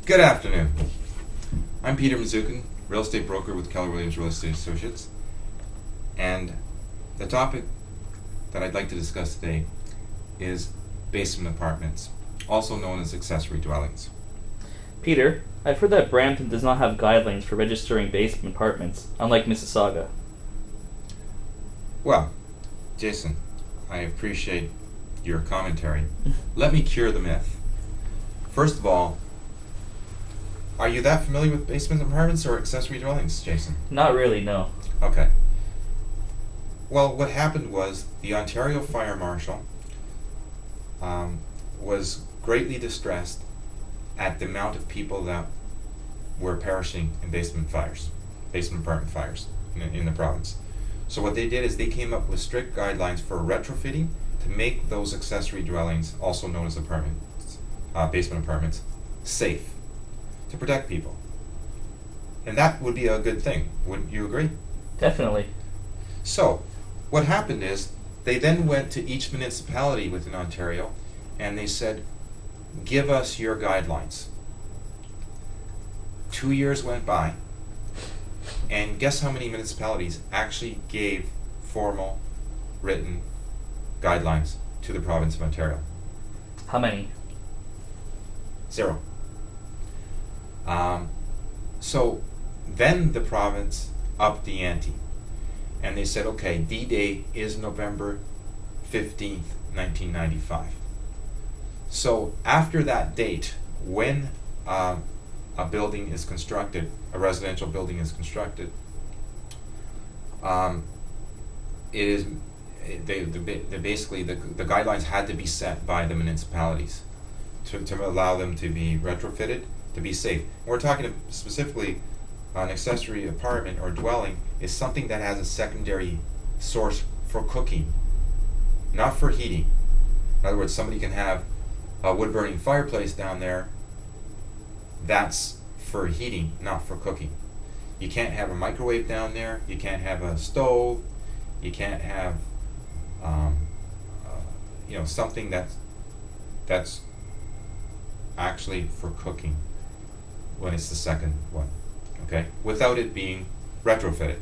Good afternoon. I'm Peter Mazzuchin, real estate broker with Keller Williams Real Estate Associates, and the topic that I'd like to discuss today is basement apartments, also known as accessory dwellings. Peter, I've heard that Brampton does not have guidelines for registering basement apartments, unlike Mississauga. Well, Jason, I appreciate your commentary. Let me cure the myth. First of all, are you that familiar with basement apartments or accessory dwellings, Jason? Not really, no. Okay. Well, what happened was the Ontario Fire Marshal was greatly distressed at the amount of people that were perishing in basement apartment fires in the province. So what they did is they came up with strict guidelines for retrofitting to make those accessory dwellings, also known as basement apartments, safe, to protect people. And that would be a good thing, wouldn't you agree? Definitely. So, what happened is, they then went to each municipality within Ontario and they said, give us your guidelines. 2 years went by, and guess how many municipalities actually gave formal, written guidelines to the province of Ontario? How many? 0. So then the province upped the ante, and they said, okay, D-Day is November 15th, 1995. So after that date, when a building is constructed, a residential building is constructed, it is basically the guidelines had to be set by the municipalities to allow them to be retrofitted, to be safe. We're talking specifically an accessory apartment or dwelling is something that has a secondary source for cooking, not for heating. In other words, somebody can have a wood-burning fireplace down there. That's for heating, not for cooking. You can't have a microwave down there. You can't have a stove. You can't have, something that's actually for cooking when it's the second one, okay? Without it being retrofitted.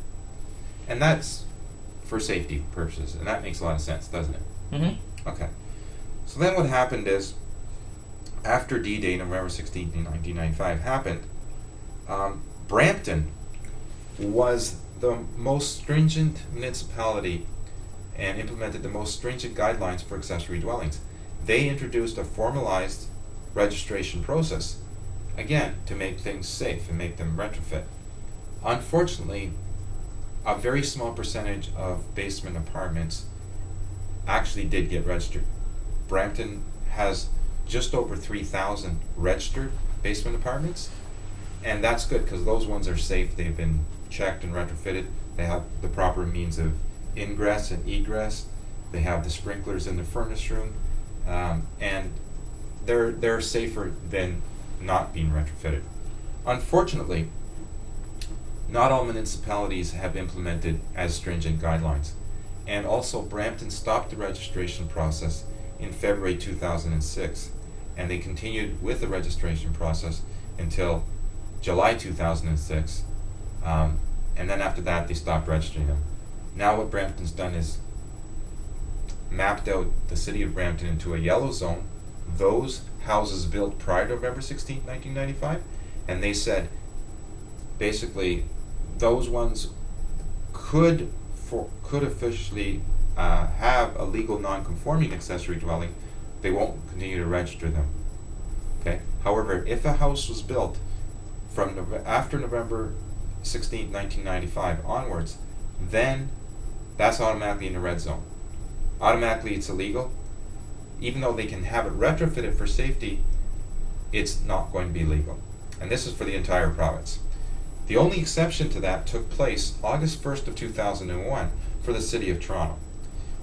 And that's for safety purposes, and that makes a lot of sense, doesn't it? Mm-hmm. Okay. So then what happened is, after D-Day, November 16th, 1995 happened, Brampton was the most stringent municipality and implemented the most stringent guidelines for accessory dwellings. They introduced a formalized registration process, again, to make things safe and make them retrofit. Unfortunately, a very small percentage of basement apartments actually did get registered. Brampton has just over 3,000 registered basement apartments, and that's good because those ones are safe. They've been checked and retrofitted. They have the proper means of ingress and egress. They have the sprinklers in the furnace room, and they're safer than not being retrofitted. Unfortunately, not all municipalities have implemented as stringent guidelines, and also Brampton stopped the registration process in February 2006, and they continued with the registration process until July 2006, and then after that they stopped registering them. Now what Brampton's done is mapped out the city of Brampton into a yellow zone, those houses built prior to November 16, 1995, and they said basically those ones could officially have a legal non-conforming accessory dwelling. They won't continue to register them. Okay. However, if a house was built from after November 16, 1995 onwards, then that's automatically in the red zone. Automatically it's illegal. Even though they can have it retrofitted for safety, it's not going to be legal. And this is for the entire province. The only exception to that took place August 1st of 2001 for the City of Toronto.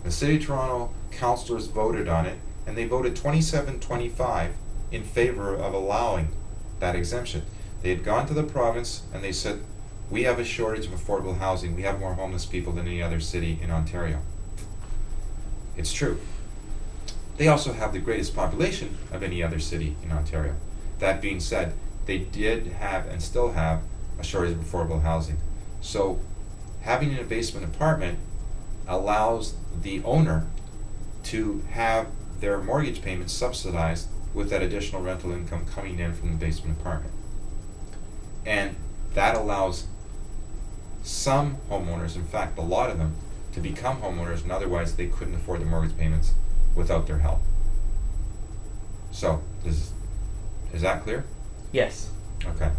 The City of Toronto councillors voted on it, and they voted 27-25 in favor of allowing that exemption. They had gone to the province and they said, we have a shortage of affordable housing. We have more homeless people than any other city in Ontario. It's true. They also have the greatest population of any other city in Ontario. That being said, they did have and still have a shortage of affordable housing. So having a basement apartment allows the owner to have their mortgage payments subsidized with that additional rental income coming in from the basement apartment. And that allows some homeowners, in fact a lot of them, to become homeowners, and otherwise they couldn't afford the mortgage payments without their help. So, is that clear? Yes. Okay.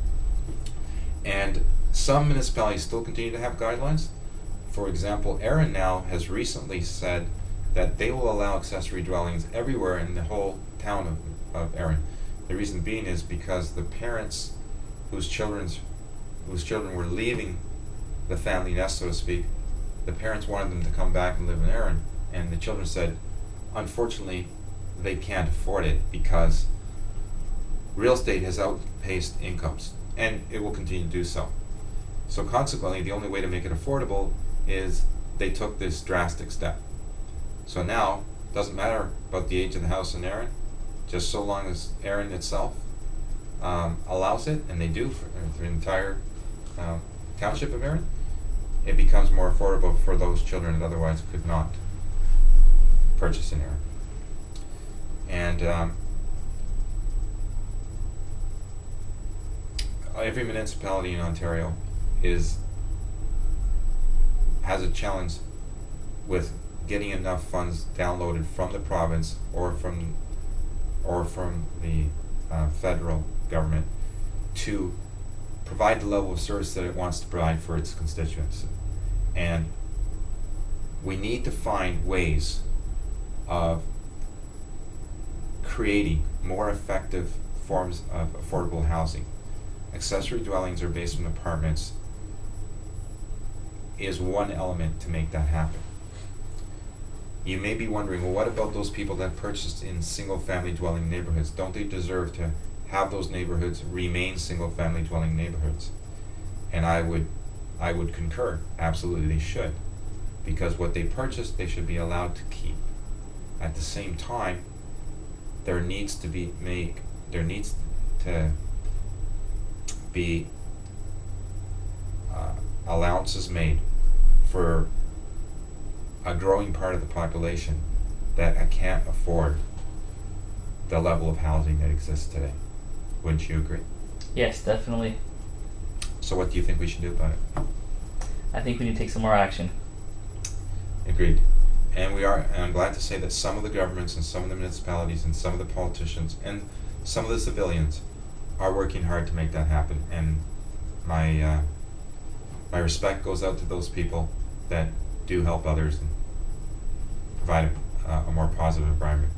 And some municipalities still continue to have guidelines. For example, Erin now has recently said that they will allow accessory dwellings everywhere in the whole town of Erin. The reason being is because the parents whose children were leaving the family nest, so to speak, the parents wanted them to come back and live in Erin, and the children said, unfortunately, they can't afford it because real estate has outpaced incomes, and it will continue to do so. So consequently, the only way to make it affordable is they took this drastic step. So now, it doesn't matter about the age of the house in Erin, just so long as Erin itself allows it, and they do for the entire township of Erin, it becomes more affordable for those children that otherwise could not purchase in Erin. And every municipality in Ontario has a challenge with getting enough funds downloaded from the province or from the federal government to provide the level of service that it wants to provide for its constituents. And we need to find ways of creating more effective forms of affordable housing. Accessory dwellings or basement apartments is one element to make that happen. You may be wondering, well, what about those people that purchased in single-family dwelling neighborhoods? Don't they deserve to have those neighborhoods remain single-family dwelling neighborhoods? And I would concur. Absolutely, they should, because what they purchased, they should be allowed to keep. At the same time, there needs to be allowances made for a growing part of the population that can't afford the level of housing that exists today. Wouldn't you agree? Yes, definitely. So what do you think we should do about it? I think we need to take some more action. Agreed. And I'm glad to say that some of the governments and some of the municipalities and some of the politicians and some of the civilians are working hard to make that happen. And my respect goes out to those people that do help others and provide a more positive environment